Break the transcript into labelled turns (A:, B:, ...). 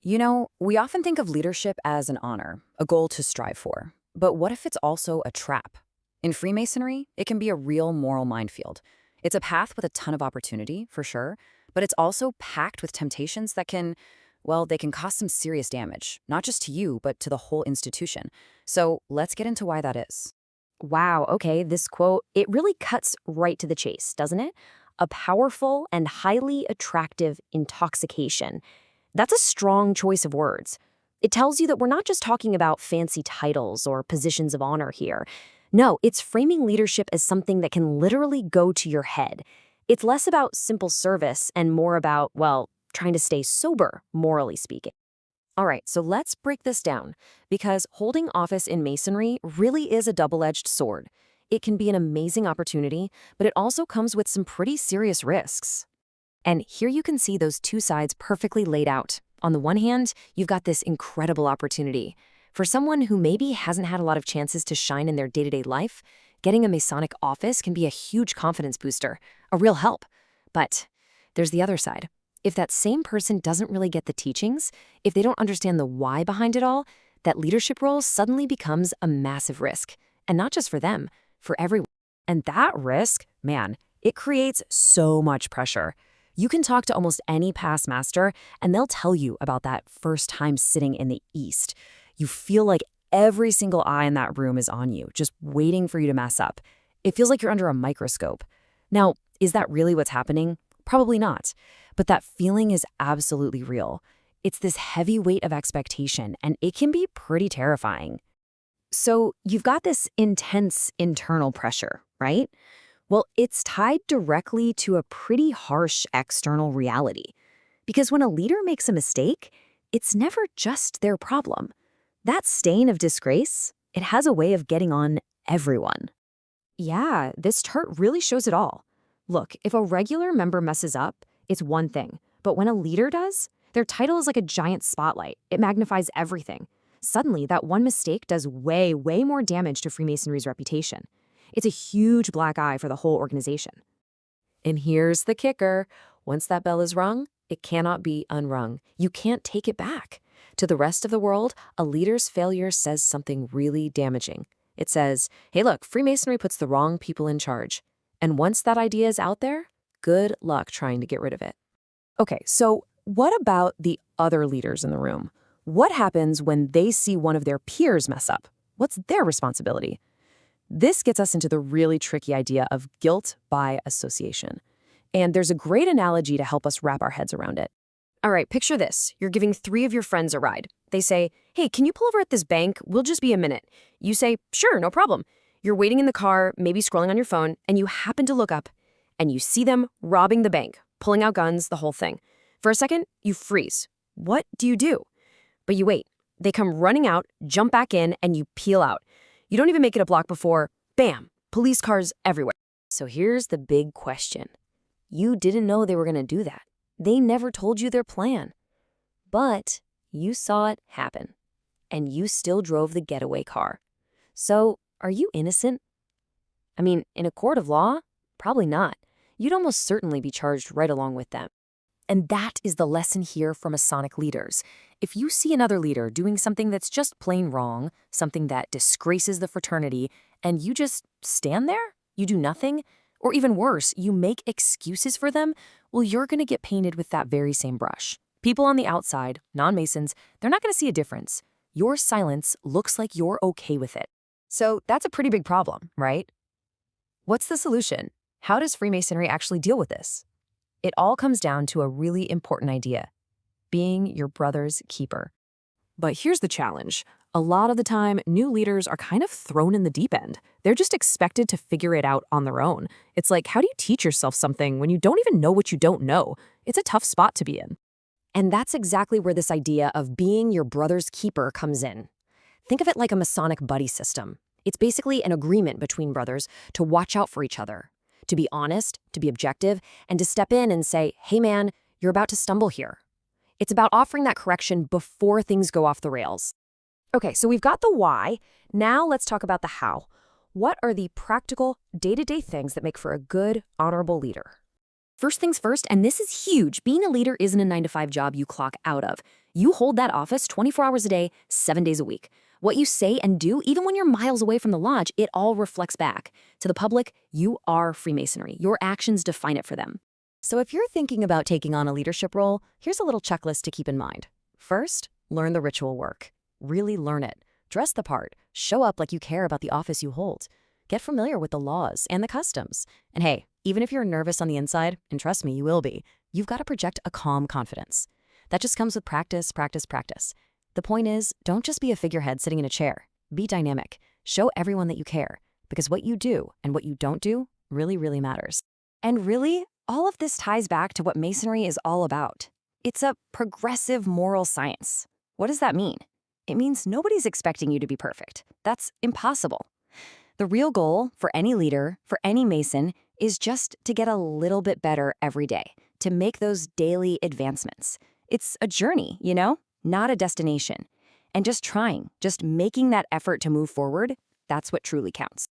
A: We often think of leadership as an honor, a goal to strive for. But what if it's also a trap? In Freemasonry, it can be a real moral minefield. It's a path with a ton of opportunity, for sure, but it's also packed with temptations that they can cause some serious damage, not just to you, but to the whole institution. So let's get into why that is.
B: Wow, okay, this quote, it really cuts right to the chase, doesn't it? A powerful and highly attractive intoxication. That's a strong choice of words. It tells you that we're not just talking about fancy titles or positions of honor here. No, it's framing leadership as something that can literally go to your head. It's less about simple service and more about, well, trying to stay sober, morally speaking.
A: All right, so let's break this down, because holding office in Masonry really is a double-edged sword. It can be an amazing opportunity, but it also comes with some pretty serious risks. And here you can see those two sides perfectly laid out. On the one hand, you've got this incredible opportunity. For someone who maybe hasn't had a lot of chances to shine in their day-to-day life, getting a Masonic office can be a huge confidence booster, a real help. But there's the other side. If that same person doesn't really get the teachings, if they don't understand the why behind it all, that leadership role suddenly becomes a massive risk. And not just for them, for everyone. And that risk, man, it creates so much pressure. You can talk to almost any past master, and they'll tell you about that first time sitting in the East. You feel like every single eye in that room is on you, just waiting for you to mess up. It feels like you're under a microscope. Now, is that really what's happening? Probably not. But that feeling is absolutely real. It's this heavy weight of expectation, and it can be pretty terrifying. So you've got this intense internal pressure, right? Well, it's tied directly to a pretty harsh external reality. Because when a leader makes a mistake, it's never just their problem. That stain of disgrace, it has a way of getting on everyone. Yeah, this chart really shows it all. Look, if a regular member messes up, it's one thing. But when a leader does, their title is like a giant spotlight. It magnifies everything. Suddenly, that one mistake does way, way more damage to Freemasonry's reputation. It's a huge black eye for the whole organization. And here's the kicker. Once that bell is rung, it cannot be unrung. You can't take it back. To the rest of the world, a leader's failure says something really damaging. It says, hey, look, Freemasonry puts the wrong people in charge. And once that idea is out there, good luck trying to get rid of it. Okay, so what about the other leaders in the room? What happens when they see one of their peers mess up? What's their responsibility? This gets us into the really tricky idea of guilt by association. And there's a great analogy to help us wrap our heads around it. All right, picture this. You're giving 3 of your friends a ride. They say, hey, can you pull over at this bank? We'll just be a minute. You say, sure, no problem. You're waiting in the car, maybe scrolling on your phone, and you happen to look up, and you see them robbing the bank, pulling out guns, the whole thing. For a second, you freeze. What do you do? But you wait. They come running out, jump back in, and you peel out. You don't even make it a block before, bam, police cars everywhere. So here's the big question. You didn't know they were going to do that. They never told you their plan. But you saw it happen, and you still drove the getaway car. So are you innocent? I mean, in a court of law, probably not. You'd almost certainly be charged right along with them. And that is the lesson here for Masonic leaders. If you see another leader doing something that's just plain wrong, something that disgraces the fraternity, and you just stand there, you do nothing, or even worse, you make excuses for them, well, you're going to get painted with that very same brush. People on the outside, non-Masons, they're not going to see a difference. Your silence looks like you're okay with it. So that's a pretty big problem, right? What's the solution? How does Freemasonry actually deal with this? It all comes down to a really important idea: being your brother's keeper. But here's the challenge. A lot of the time, new leaders are kind of thrown in the deep end. They're just expected to figure it out on their own. It's like, how do you teach yourself something when you don't even know what you don't know? It's a tough spot to be in. And that's exactly where this idea of being your brother's keeper comes in. Think of it like a Masonic buddy system. It's basically an agreement between brothers to watch out for each other, to be honest, to be objective, and to step in and say, hey man, you're about to stumble here. It's about offering that correction before things go off the rails. Okay, so we've got the why. Now let's talk about the how. What are the practical, day-to-day things that make for a good, honorable leader? First things first, and this is huge, being a leader isn't a 9-to-5 job you clock out of.
B: You hold that office 24 hours a day, 7 days a week. What you say and do, even when you're miles away from the lodge, it all reflects back. To the public, you are Freemasonry. Your actions define it for them.
A: So if you're thinking about taking on a leadership role, here's a little checklist to keep in mind. First, learn the ritual work. Really learn it. Dress the part. Show up like you care about the office you hold. Get familiar with the laws and the customs. And hey, even if you're nervous on the inside, and trust me, you will be, you've got to project a calm confidence. That just comes with practice, practice, practice. The point is, don't just be a figurehead sitting in a chair. Be dynamic. Show everyone that you care, because what you do and what you don't do really, really matters.
B: And really, all of this ties back to what Masonry is all about. It's a progressive moral science. What does that mean? It means nobody's expecting you to be perfect. That's impossible. The real goal for any leader, for any Mason, is just to get a little bit better every day, to make those daily advancements. It's a journey, not a destination. And just trying, just making that effort to move forward, that's what truly counts.